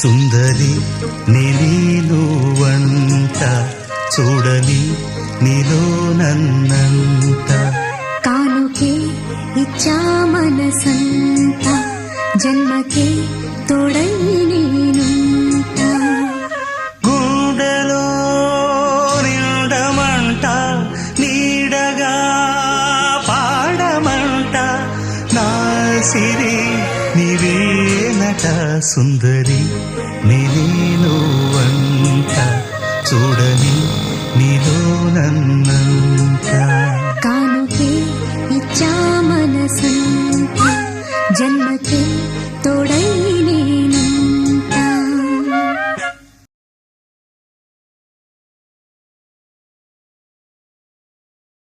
సుందరి నీలోవంట చూడని నీలో నన్నంత కానుకే ఇచ్చా మనసంత జన్మకే తోడై నేనుంట గుండెలో నిండమంట నీడగా పాడమంట నా సిరి నీవేనట సుందరి నీలోవంట చూడని నీలో నన్నంత